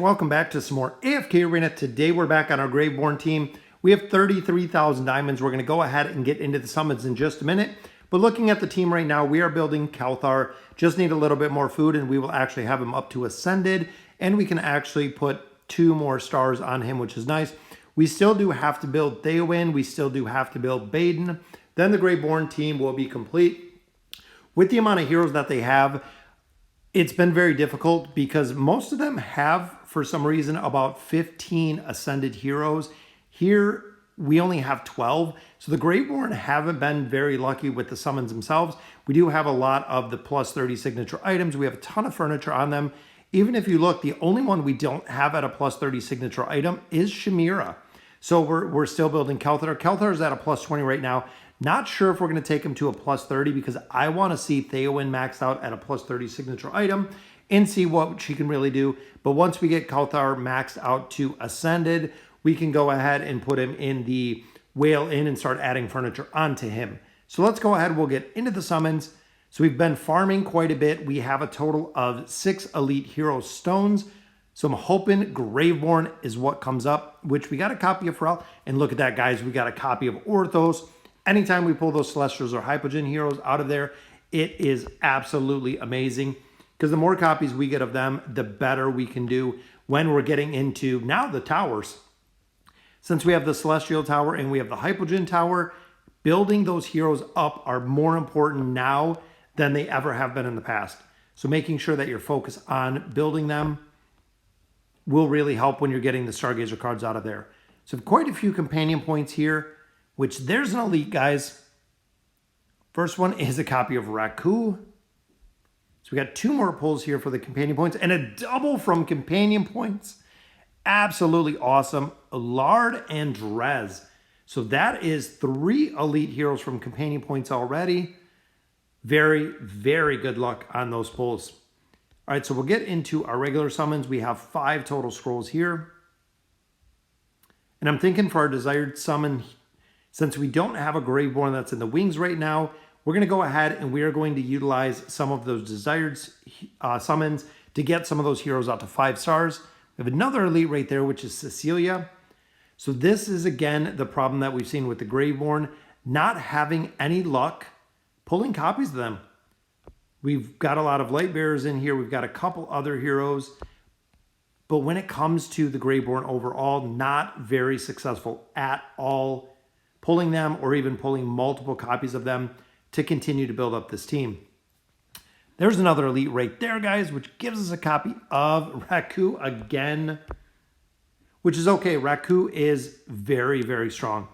welcome back to some more AFK Arena. Today we're back on our Graveborn team. We have 33,000 diamonds. We're going to go ahead and get into the summons in just a minute. But looking at the team right now, we are building Kalthar. Just need a little bit more food and we will actually have him up to Ascended. And we can actually put 2 more stars on him, which is nice. We still do have to build Theowin. We still do have to build Baden. Then the Graveborn team will be complete. With the amount of heroes that they have, it's been very difficult because most of them have, for some reason, about 15 Ascended heroes. Here, we only have 12. So the Graveborn haven't been very lucky with the summons themselves. We do have a lot of the plus 30 signature items. We have a ton of furniture on them. Even if you look, the only one we don't have at a plus 30 signature item is Chimera. So we're still building Kalthar. Kalthar is at a plus 20 right now. Not sure if we're going to take him to a plus 30 because I want to see Theowin maxed out at a plus 30 signature item and see what she can really do. But once we get Kalthar maxed out to Ascended, we can go ahead and put him in the Whale Inn and start adding furniture onto him. So let's go ahead. We'll get into the summons. So we've been farming quite a bit. We have a total of 6 Elite Hero Stones. So I'm hoping Graveborn is what comes up, which we got a copy of Pharrell. And look at that, guys. We got a copy of Orthos. Anytime we pull those Celestials or Hypogean heroes out of there, it is absolutely amazing. Because the more copies we get of them, the better we can do when we're getting into now the towers. Since we have the Celestial Tower and we have the Hypogean Tower, building those heroes up are more important now than they ever have been in the past. So making sure that you're focused on building them will really help when you're getting the Stargazer cards out of there. So quite a few companion points here, which there's an elite, guys. First one is a copy of Raku. So we got 2 more pulls here for the companion points and a double from companion points. Absolutely awesome. Lard and Drez. So that is 3 elite heroes from companion points already. Very, very good luck on those pulls. All right, so we'll get into our regular summons. We have 5 total scrolls here. And I'm thinking for our desired summon, since we don't have a Graveborn that's in the wings right now, we're going to go ahead and we are going to utilize some of those desired summons to get some of those heroes out to 5 stars. We have another elite right there, which is Cecilia. So this is, again, the problem that we've seen with the Graveborn, not having any luck pulling copies of them. We've got a lot of light bearers in here. We've got a couple other heroes. But when it comes to the Graveborn overall, not very successful at all pulling them or even pulling multiple copies of them to continue to build up this team. There's another elite right there, guys, which gives us a copy of Raku again, which is okay. Raku is very, very strong.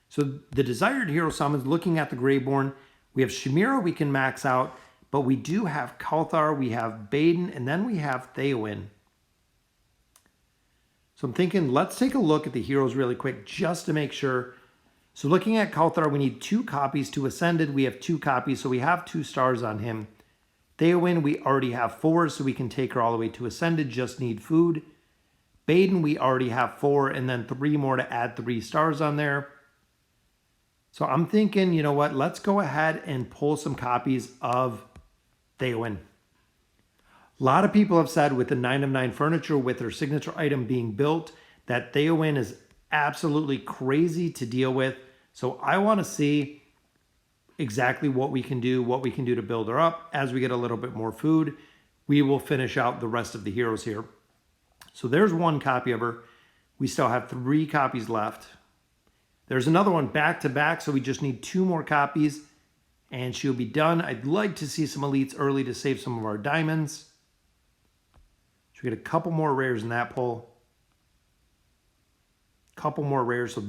So the desired hero summons, looking at the Graveborn, we have Chimera we can max out, but we do have Kalthar, we have Baden, and then we have Theowin. So I'm thinking, let's take a look at the heroes really quick just to make sure. So looking at Kalthar, we need 2 copies to Ascended. We have 2 copies, so we have 2 stars on him. Theowin, we already have 4, so we can take her all the way to Ascended, just need food. Baden, we already have 4, and then 3 more to add 3 stars on there. So I'm thinking, you know what, let's go ahead and pull some copies of Theowin. A lot of people have said with the 9 of 9 furniture, with her signature item being built, that Theowin is absolutely crazy to deal with. So I want to see exactly what we can do to build her up. As we get a little bit more food, we will finish out the rest of the heroes here. So there's 1 copy of her. We still have 3 copies left. There's another one back to back, so we just need 2 more copies and she'll be done. I'd like to see some elites early to save some of our diamonds. So we get a couple more rares in that pull. Couple more rares, so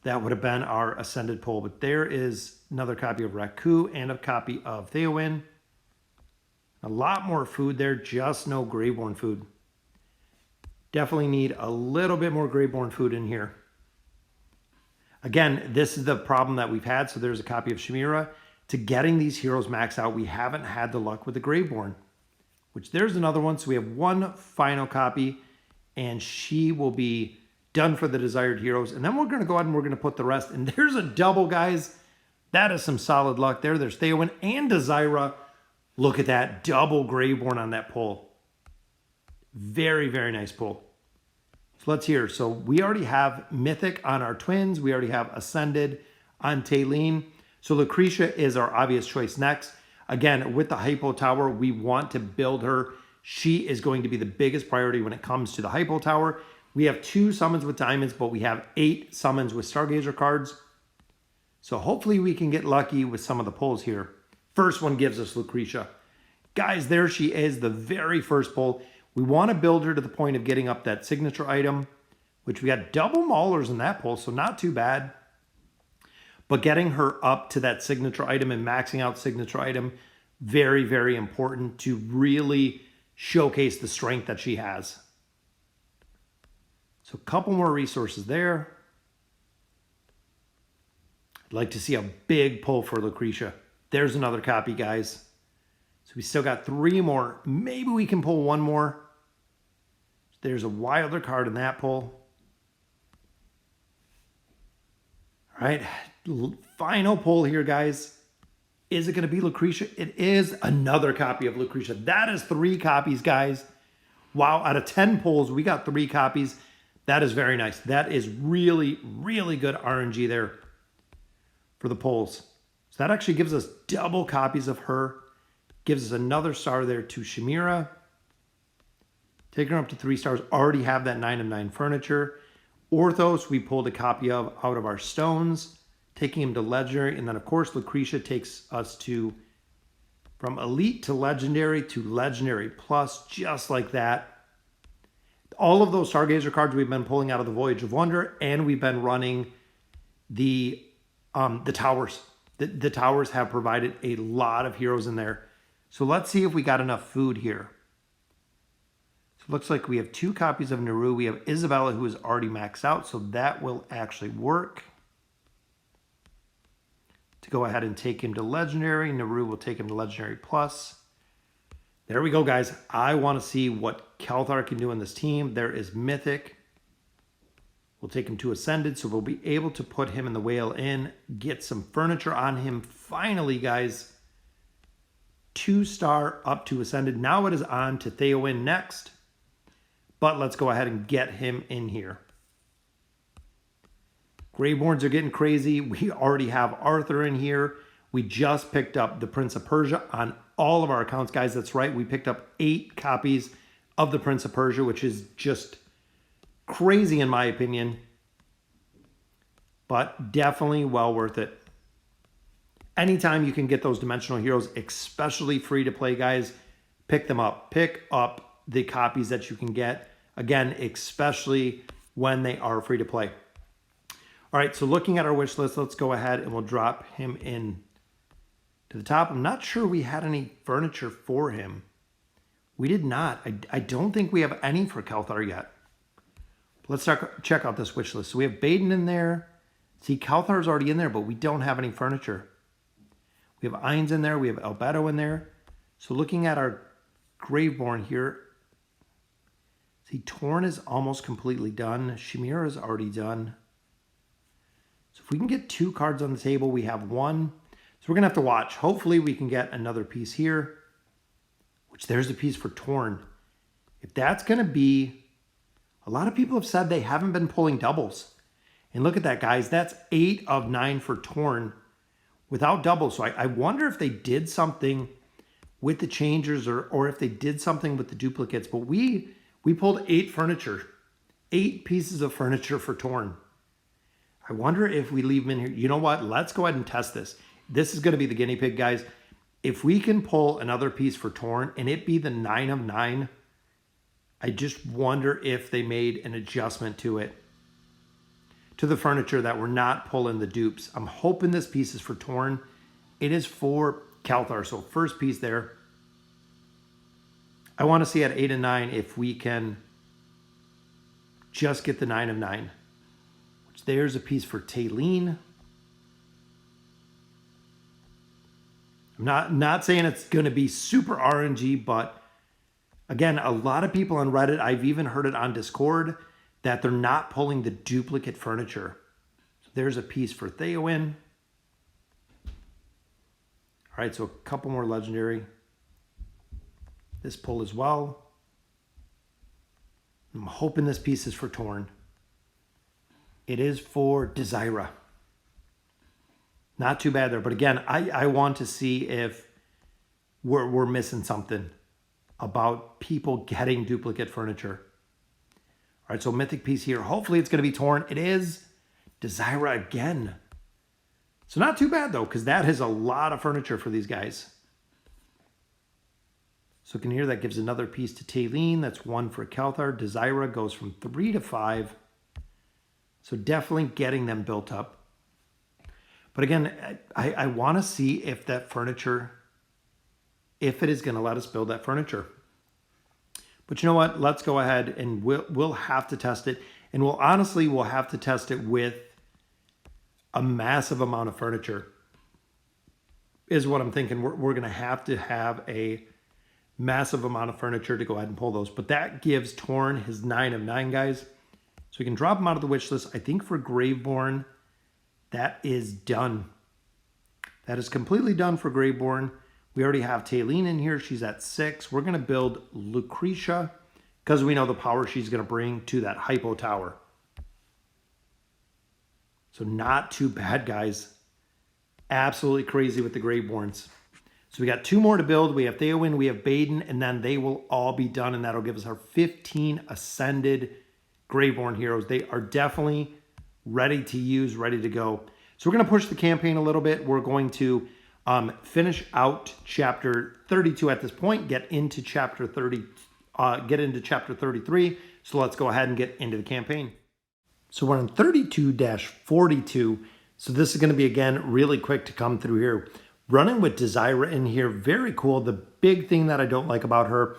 that would have been our Ascended pull, but there is another copy of Raku and a copy of Theowin. A lot more food there, just no Graveborn food. Definitely need a little bit more Graveborn food in here. Again, this is the problem that we've had, so there's a copy of Chimera. To getting these heroes maxed out, we haven't had the luck with the Graveborn, which there's another one, so we have 1 final copy, and she will be done for the desired heroes. And then we're going to go ahead and we're going to put the rest. And there's a double, guys. That is some solid luck there. There's Theowin and Desira. Look at that double Graveborn on that pull. Very, very nice pull. So let's hear. So we already have Mythic on our twins. We already have Ascended on Taylene. So Lucretia is our obvious choice next. Again, with the Hypo Tower, we want to build her. She is going to be the biggest priority when it comes to the Hypo Tower. We have 2 summons with diamonds, but we have 8 summons with Stargazer cards. So hopefully we can get lucky with some of the pulls here. First one gives us Lucretia. Guys, there she is, the very first pull. We want to build her to the point of getting up that signature item, which we got double maulers in that pull, so not too bad. But getting her up to that signature item and maxing out signature item, very, very important to really showcase the strength that she has. So a couple more resources there. I'd like to see a big pull for Lucretia. There's another copy, guys. So we still got 3 more. Maybe we can pull 1 more. There's a wilder card in that pull. All right, final pull here, guys. Is it going to be Lucretia? It is another copy of Lucretia. That is 3 copies, guys. Wow, out of 10 pulls, we got 3 copies. That is very nice. That is really, really good RNG there for the pulls. So that actually gives us double copies of her. Gives us another star there to Shamira. Taking her up to 3 stars. Already have that 9 of 9 furniture. Orthos, we pulled a copy of out of our stones. Taking him to legendary. And then, of course, Lucretia takes us to from elite to legendary plus, just like that. All of those Stargazer cards we've been pulling out of the Voyage of Wonder, and we've been running the towers. The towers have provided a lot of heroes in there. So let's see if we got enough food here. So it looks like we have 2 copies of Naru. We have Isabella, who is already maxed out, so that will actually work. To go ahead and take him to legendary. Naru will take him to legendary plus. There we go, guys. I want to see what Kelthar can do in this team. There is Mythic. We'll take him to Ascended, so we'll be able to put him in the Whale Inn, get some furniture on him. Finally, guys, 2-star up to Ascended. Now it is on to Theowen next, but let's go ahead and get him in here. Graveborns are getting crazy. We already have Arthur in here. We just picked up the Prince of Persia on all of our accounts, guys. That's right. We picked up 8 copies of the Prince of Persia, which is just crazy in my opinion, but definitely well worth it. Anytime you can get those dimensional heroes, especially free to play, guys, pick them up. Pick up the copies that you can get. Again, especially when they are free to play. All right, so looking at our wish list, let's go ahead and we'll drop him in to the top. I'm not sure we had any furniture for him. We did not. I don't think we have any for Kelthar yet. Let's check out this wish list. So we have Baden in there. See, Kelthar's already in there, but we don't have any furniture. We have Ainz in there. We have Albedo in there. So looking at our Graveborn here, see, Torn is almost completely done. Shamira is already done. So if we can get 2 cards on the table, we have 1. So we're going to have to watch. Hopefully we can get another piece here, which there's a piece for Torn. If that's going to be... A lot of people have said they haven't been pulling doubles. And look at that, guys. That's 8 of 9 for Torn without doubles. So I wonder if they did something with the changers or if they did something with the duplicates. But we pulled 8 furniture. 8 pieces of furniture for Torn. I wonder if we leave them in here. You know what? Let's go ahead and test this. This is going to be the guinea pig, guys. If we can pull another piece for Torn and it be the 9 of 9, I just wonder if they made an adjustment to it, to the furniture, that we're not pulling the dupes. I'm hoping this piece is for Torn. It is for Kelthar, so first piece there. I want to see at 8 and 9 if we can just get the 9 of 9. Which there's a piece for Taylene. I'm not saying it's going to be super RNG, but again, a lot of people on Reddit, I've even heard it on Discord, that they're not pulling the duplicate furniture. So there's a piece for Theowen. All right, so a couple more legendary. This pull as well. I'm hoping this piece is for Torn. It is for Desira. Not too bad there. But again, I want to see if we're missing something about people getting duplicate furniture. All right, so mythic piece here. Hopefully it's going to be Torn. It is Desira again. So not too bad, though, because that is a lot of furniture for these guys. So can hear that gives another piece to Taylene. That's 1 for Kalthar. Desira goes from 3 to 5. So definitely getting them built up. But again, I want to see if that furniture, if it is going to let us build that furniture. But you know what? Let's go ahead and we'll have to test it. And we'll have to test it with a massive amount of furniture is what I'm thinking. We're going to have a massive amount of furniture to go ahead and pull those. But that gives Torn his 9 of 9, guys. So we can drop him out of the wish list. I think for Graveborn, that is done. That is completely done for Graveborn. We already have Taylene in here. She's at 6. We're going to build Lucretia because we know the power she's going to bring to that hypo tower. So not too bad, guys. Absolutely crazy with the Graveborns. So we got 2 more to build. We have Theowen, we have Baden, and then they will all be done, and that'll give us our 15 ascended Graveborn heroes. They are definitely ready to use, ready to go. So we're going to push the campaign a little bit. We're going to finish out chapter 32 at this point, get into chapter 33. So let's go ahead and get into the campaign. So we're on 32-42. So this is going to be, again, really quick to come through here. Running with Desira in here, very cool. The big thing that I don't like about her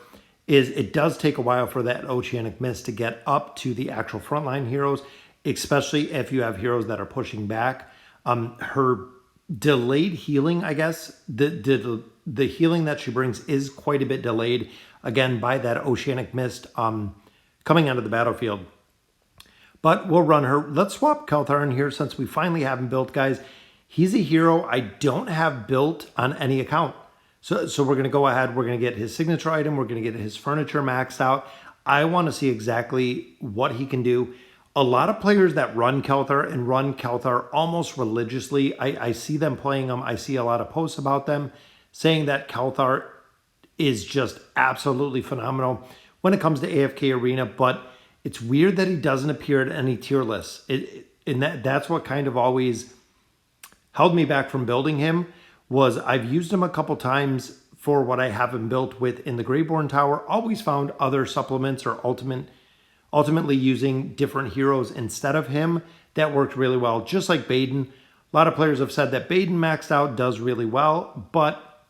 is it does take a while for that Oceanic Mist to get up to the actual frontline heroes, especially if you have heroes that are pushing back. Her delayed healing, I guess, the healing that she brings is quite a bit delayed, again, by that Oceanic Mist coming onto the battlefield. But we'll run her. Let's swap Kalthar in here since we finally have him built, guys. He's a hero I don't have built on any account. So we're going to go ahead. We're going to get his signature item. We're going to get his furniture maxed out. I want to see exactly what he can do. A lot of players that run Kalthar and run Kalthar almost religiously, I see them playing them. I see a lot of posts about them saying that Kalthar is just absolutely phenomenal when it comes to AFK Arena. But it's weird that he doesn't appear at any tier lists. And that's what kind of always held me back from building him, was I've used him a couple times for what I have him built with in the Graveborn Tower. Always found other supplements or ultimately using different heroes instead of him. That worked really well. Just like Baden. A lot of players have said that Baden maxed out does really well, but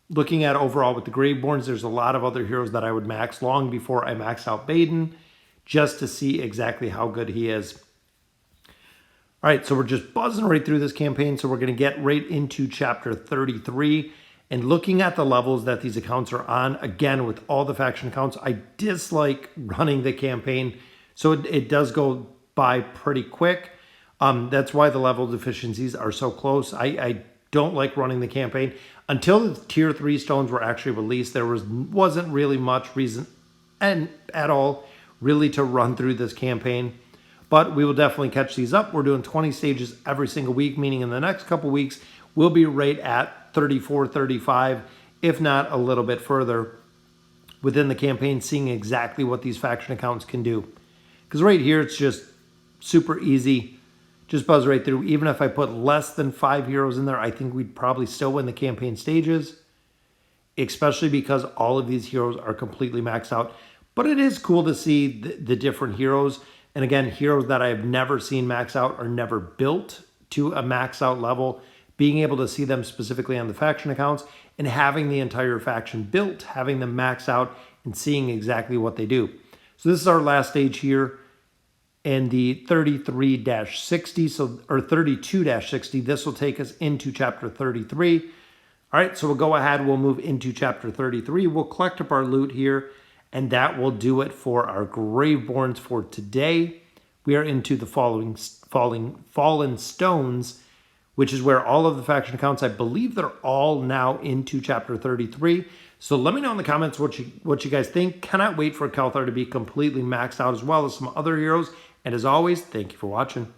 looking at overall with the Graveborns, there's a lot of other heroes that I would max long before I max out Baden, just to see exactly how good he is. All right, so we're just buzzing right through this campaign. So we're going to get right into chapter 33 and looking at the levels that these accounts are on. Again, with all the faction accounts, I dislike running the campaign. So it does go by pretty quick. That's why the level deficiencies are so close. I don't like running the campaign. Until the tier 3 stones were actually released, there wasn't really much reason at all really to run through this campaign. But we will definitely catch these up. We're doing 20 stages every single week, meaning in the next couple weeks, we'll be right at 34, 35, if not a little bit further within the campaign, seeing exactly what these faction accounts can do. Because right here, it's just super easy. Just buzz right through. Even if I put less than 5 heroes in there, I think we'd probably still win the campaign stages, especially because all of these heroes are completely maxed out. But it is cool to see the different heroes. And again, heroes that I've never seen max out or never built to a max out level, being able to see them specifically on the faction accounts and having the entire faction built, having them max out and seeing exactly what they do. So this is our last stage here in the 33-60, or 32-60. This will take us into chapter 33. All right, so we'll go ahead. We'll move into chapter 33. We'll collect up our loot here. And that will do it for our Graveborns for today. We are into the fallen stones, which is where all of the faction accounts, I believe they're all now into Chapter 33. So let me know in the comments what you guys think. Cannot wait for Kelthar to be completely maxed out as well as some other heroes. And as always, thank you for watching.